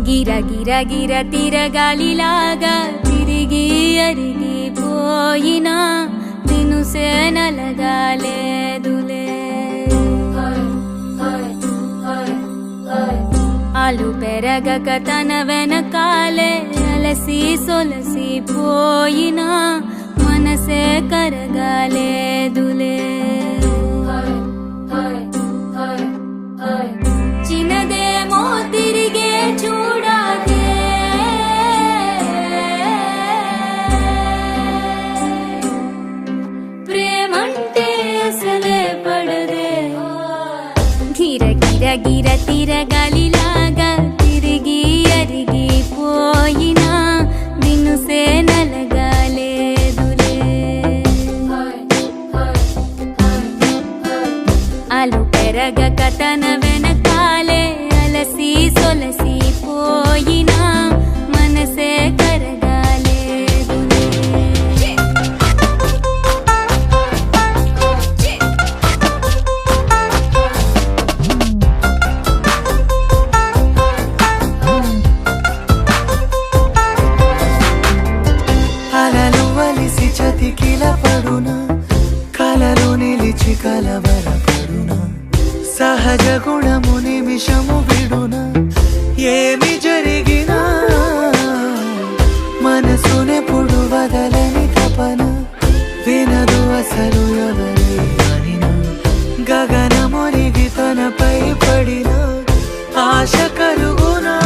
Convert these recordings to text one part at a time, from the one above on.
గిరగిర తిరగాలిలాగా తిరిగి అరిగిపోయినా దినుసే నలగాలేదులే. ఆలు పెరగక తన వెనకాలే అలసి సొలసి పోయినా మనసే కరగాలేదులే. చిన్నదేమో తిరిగే చూడాలే, ప్రేమంటే అసలే పడదే. గిర గిర గిర తిరగాలిలాగా తిరిగి అరిగిపోయినా దినుసే నలగాలేదులే. ఆలు పెరగక తన వెనకాలే అలసి సొలసి పోయినా మనసే కరగాలేదులే. అలలు వలిసి చతికిల పడునా, కలలు నిలిచి కలవరపడునా, సహజ గుణము నిమిషము విడునా. ఏమి జరిగినా మనసునెప్పుడు వదలని తపన, వినదు అసలు ఎవరి అనినా. గగనమునిగి తనపై పడిన ఆశ కలుగునా.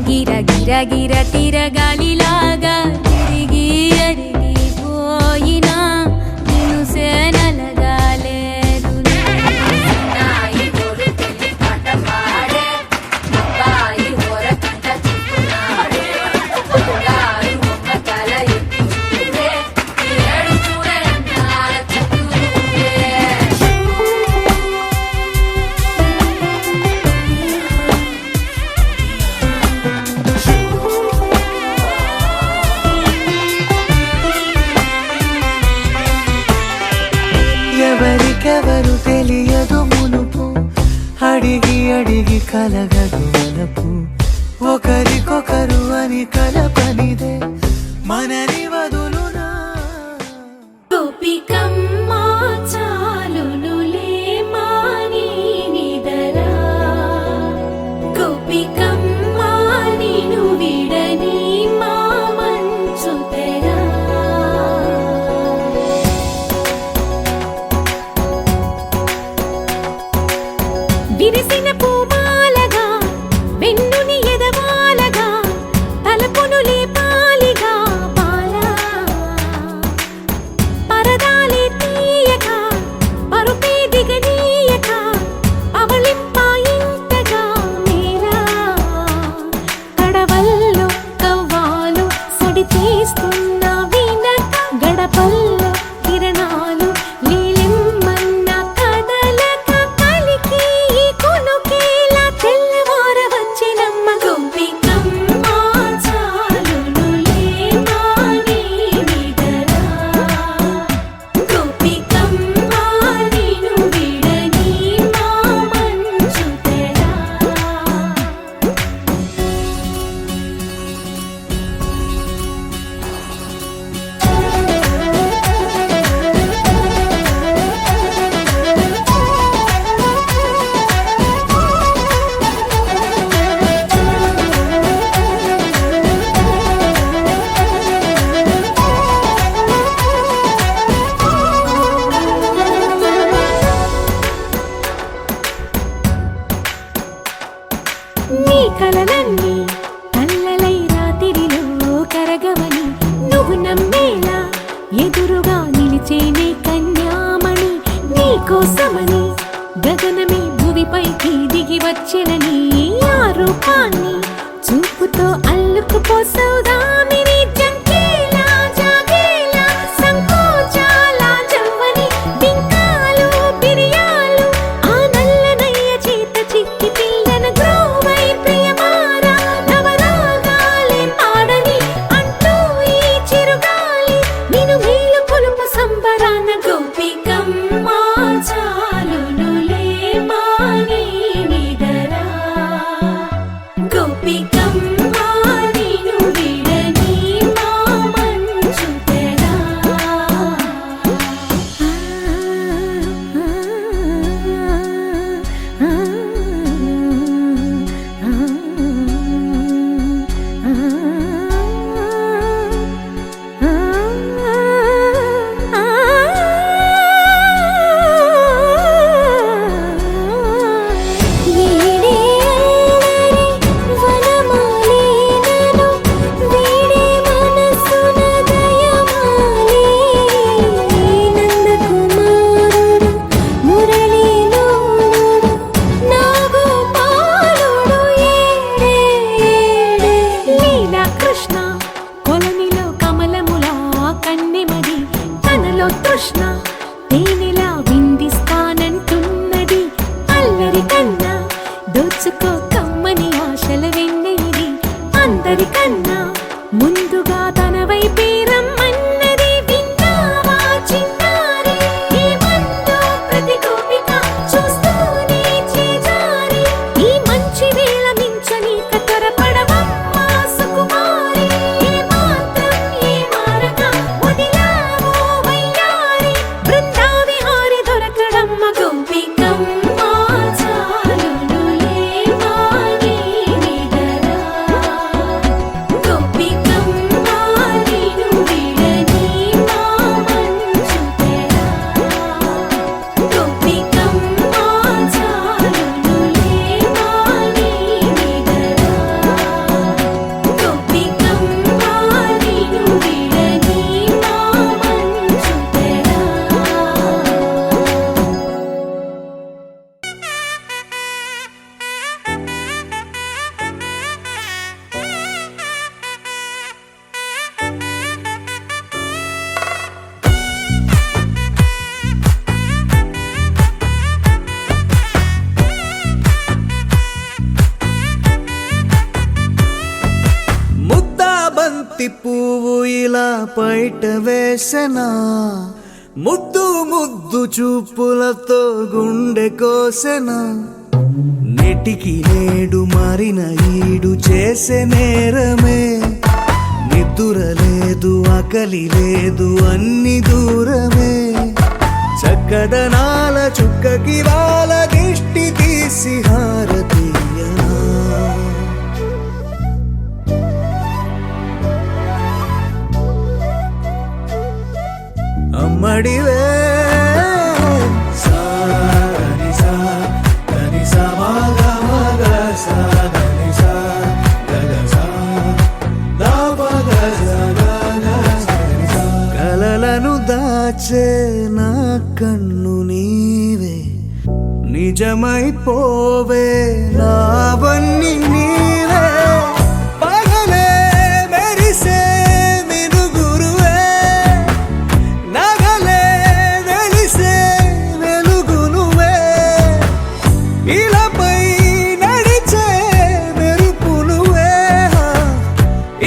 గిర గిర గిర తిరగాలిలాగా తిరిగి అరిగిపోయినా దినుసే నలగాలేదులే. ఎవరికెవరు తెలియదు మునుపు, అడిగి అడిగి కలగదు వలపు. ఒకరికొకరు అని కలపనిదే మనని వదులునా. గోపికమ్మా చాలునులే మాని నిదరా, గోపికమ్మా నిను విడని మా మంచు తెరా. సౌదామిని జంకేలా జాగేలా సంకోచాల జవ్వని బింకాలు బిరియాలు ఆ నల్లనయ్య చేత చిక్కి పిల్లన గ్రోవై ప్రియమారా నవరాగాలే పాడని అంటూ ఈ చిరుగాలి నిన్ను మేలు పొలుపు సంబరాన గోపికమ్మ చాలునులే మాని నిదరా గోపికమ్మ నిన్ను విడని మా మంచు తెరా కృష్ణ కొలనిలో కమలములా కన్నెమది తనలో తృష్ణ తేనెలా విందిస్తానంటున్నది అల్లరి కన్నా దోచుకో కమ్మని ఆశల వెన్నెయిది అందరికన్నా ముందుగా తన వైపే రమ్మన్నది విన్నావా చిన్నారి ఏమందో ప్రతి గోపిక చూస్తూనే చేజారి ఈ మంచి వేళ మించని కతరపడవమ్మ సుకుమారి ఏ మాత్రం ఏ మారక వదిలావో వయ్యారి బృందావిహారి దొరకడమ్మ గోపికమ్మ చాలునులే మాని నిదరా గోపికమ్మ నిన్ను విడని మా మంచు తెరా గోపికమ్మ చాలునులే మాని నిదరా గోపికమ్మ నిన్ను విడని మా మంచు తెరా ముద్దాబంతి పువ్వు ఇలా బయట వేసెనా ముద్దు ముద్దు చూపులతో గుండె కోసెనా నెటికి నేడు మారిన ఈడు చేసే నేరమే నిద్ర లేదు ఆకలి లేదు అన్ని దూరమే చక్కదనాల చుక్కకి వాళ్ళ దిష్టి తీసి హారతీయనా అమ్మడివే కలలను దాచే నా కన్ను నీవే నిజమైపోవే నావన్నీ నీవే పగలే మెరిసే మినుగురువే నగలే వెలిసే వెలుగునువే ఇలాపై నడిచే మెరుపునువే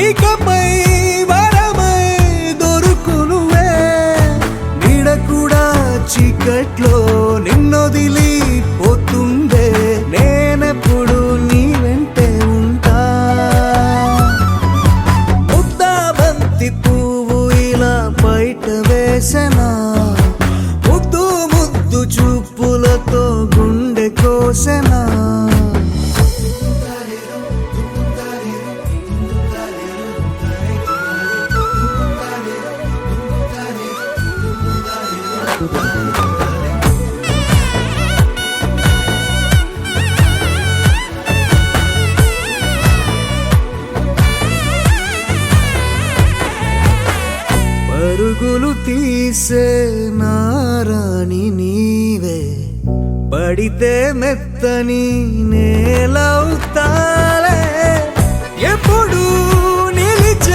ఇకపై వరమై దొరుకునువే నీడ కూడా చీకట్లో నిన్నొదిలి పోతుందే నేనెప్పుడు నీ వెంటే ఉంటా ముద్దాబంతి పువ్వు ఇలా బయట వేసెనా ముద్దు ముద్దు చూపులతో గుండె కోసెనా పరుగులు తీసే నారాణి నీవే పడితే మెత్తని నేలవుతాలే ఎప్పుడు నిలిచి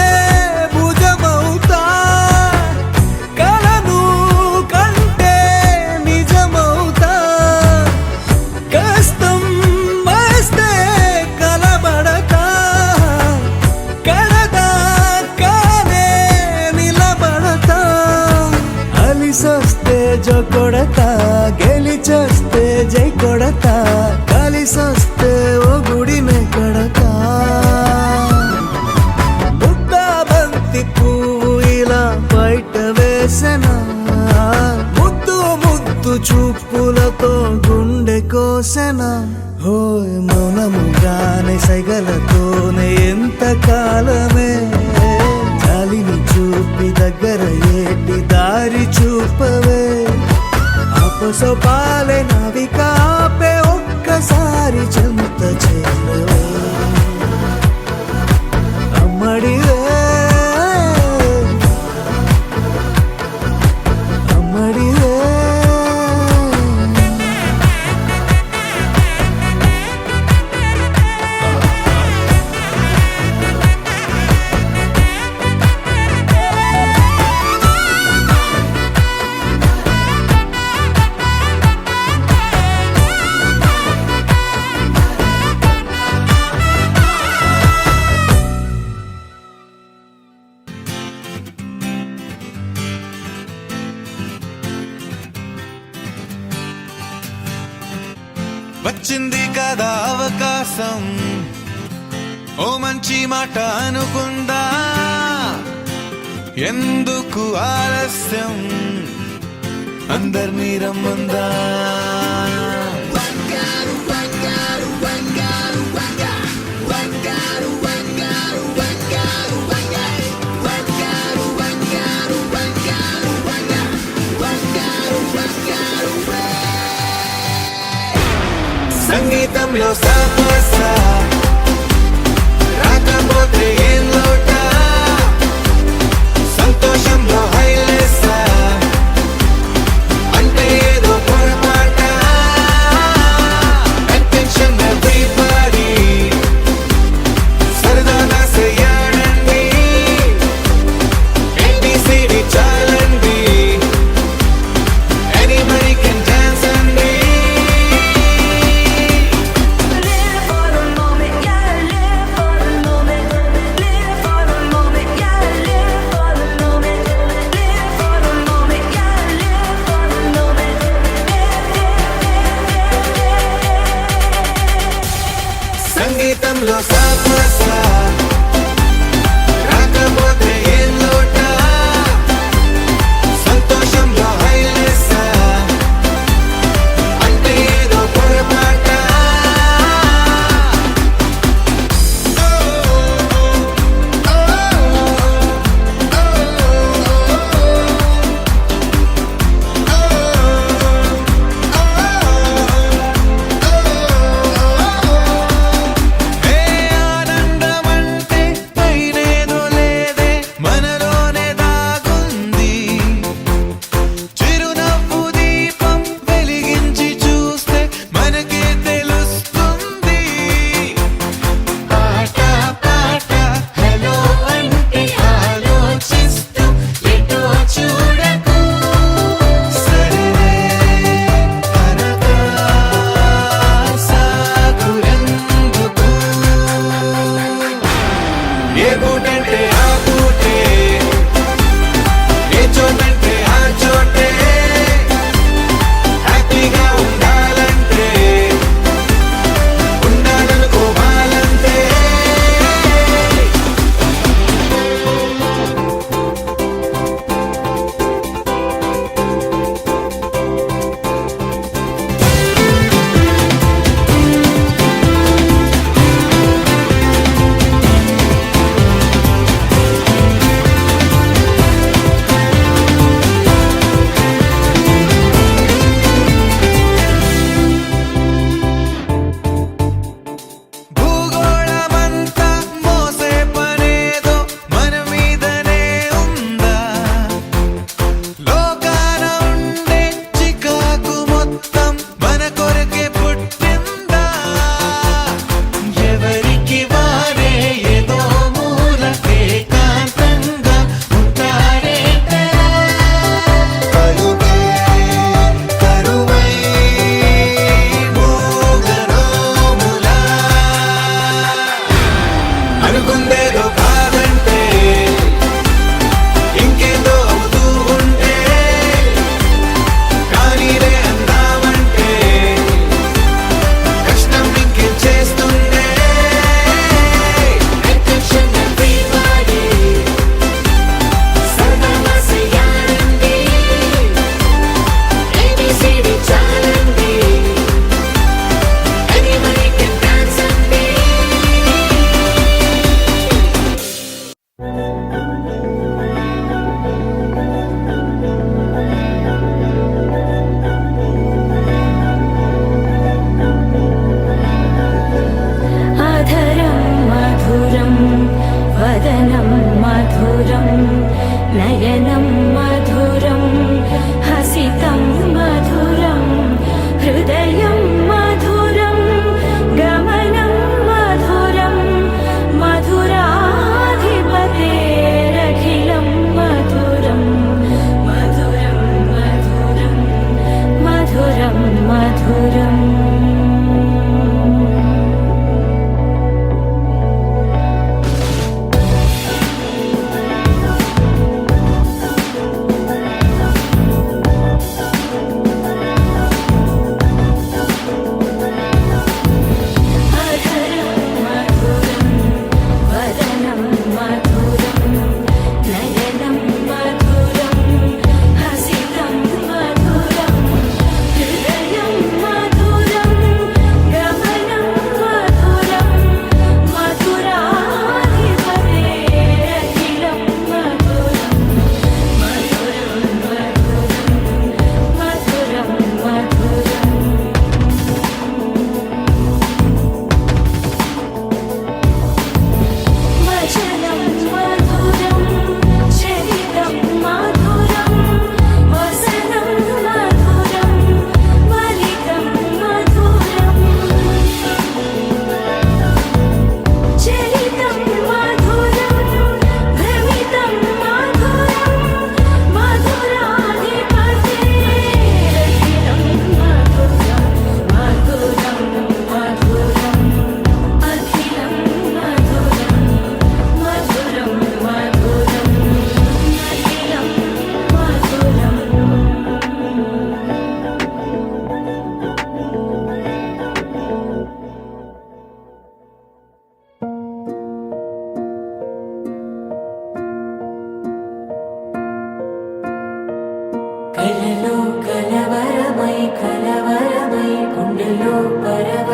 చూసెనా హోయ్ మౌనముగానే సైగలతోనే ఎంత కాలమే జాలిని చూపి దగ్గర ఏటి దారి చూపవే అపసోపాలే నావికాపే ఒక్కసారి చెంత చేరవే అమ్మడివే అమ్మడివే వచ్చింది కదా అవకాశం ఓ మంచి మాట అనుకుందా ఎందుకు ఆలస్యం అందర్నీ రమ్మందా సంగీతంలో సమస్య రాకపోతే ఏం లోట సంతోషంలో హైలెస్ అంటే ఏదో పొరపాట అటెన్షన్ ఎవ్రీబడీ సరదాగా చేయాలండి ABCD చాలండి ఎనీబడీ కెన్ డాన్స్ అండి Live for the moment, yeah, live for the moment.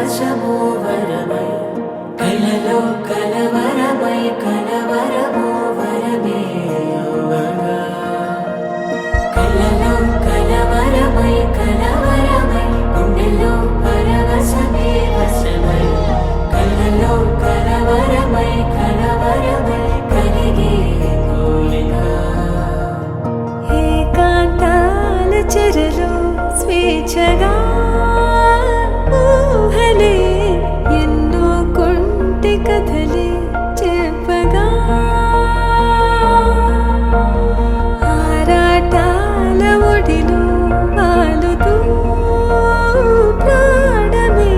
పరవశము వరమై కలలో కలవరమై కలవరము వరమే యువగా కలలో కలవరమై కలవరమై గుండెలో పరవశమే వశమై కలలో కలవరమై కలవరమై కలిగే కోలిక ఏకాంతాల చెరలో స్వేచ్ఛగా ఊహలే ఎన్నో కొంటి కథలే చెప్పగా ఆరాటాల ఒడిలో వాలుతూ ప్రాణమే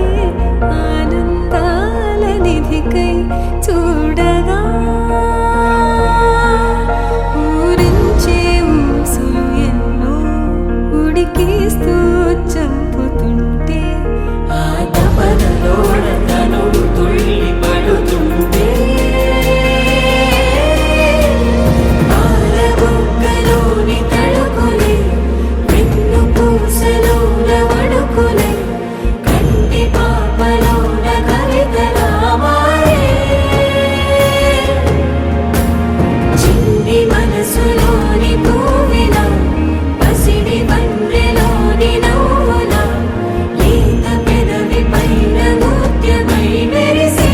ఆనందాల నిధికై చూడగా ఊరించే ఊసులు ఎన్నో ఉడికిస్తూ చంపుతుంటే ఆ తపనలోన తనుడు తుళ్ళి పడుతుంటే పాలబుగ్గలోని తడుకులే వెన్ను పూసలోన వడుకులే కంటి పాపలోన కవితలా మారే చిన్ని మనసులోని పూవిన పసిడి బండ్రెలోని నవ్వుల లేత పెదవి పైన ముత్యమై మెరిసే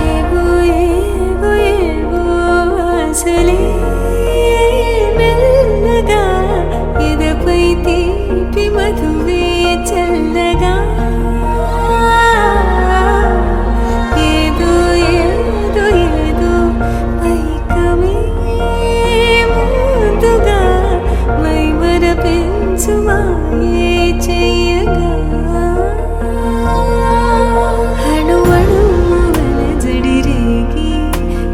ఏవో ఏవో ఏవో ఆశలే మెల్లగా ఎదపై తీపి మధువే చల్లగా ఏదో ఏదో ఏదో పైకమే ముందుగా మైమర పెంచుమాయే చెయ్యగా అణువణువుల జడిరేగి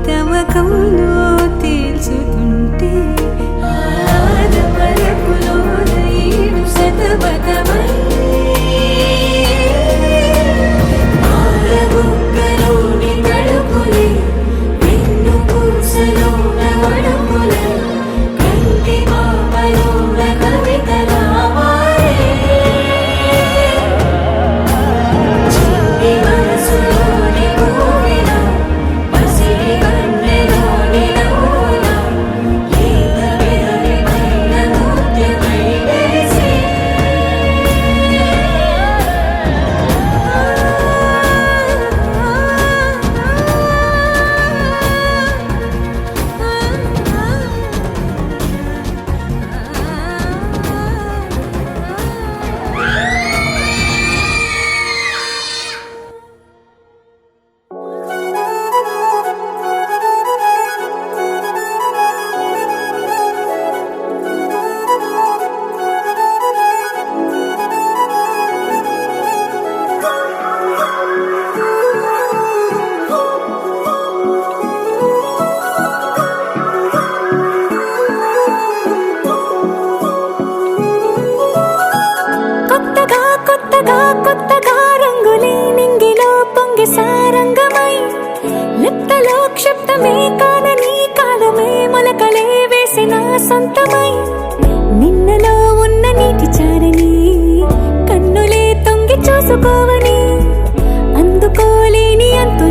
తమకంలో తేల్చుతుంటే ఆదమరపులోన ఏడు శతబతమై పాలబుగ్గలోని తడుకులే వెన్ను పూసలోన వడుకులే కంటి పాపలోన కవితలా మారే చిన్ని మనసులోని పూవిన పసిడి బండ్రెలోని నవ్వుల లేత పెదవి పైన ముత్యమై మెరిసే కొత్తగా కొత్తగా కొత్తగా రంగులే నింగిలో పొంగి సారంగమై లిప్తలో క్షిప్తమే కాదని కాలమే మొలకలే వేసిన సొంతమై నిన్నలో ఉన్న నీటి చారని కన్నులే తొంగి చూసుకోవని అందుకోలేని అంతు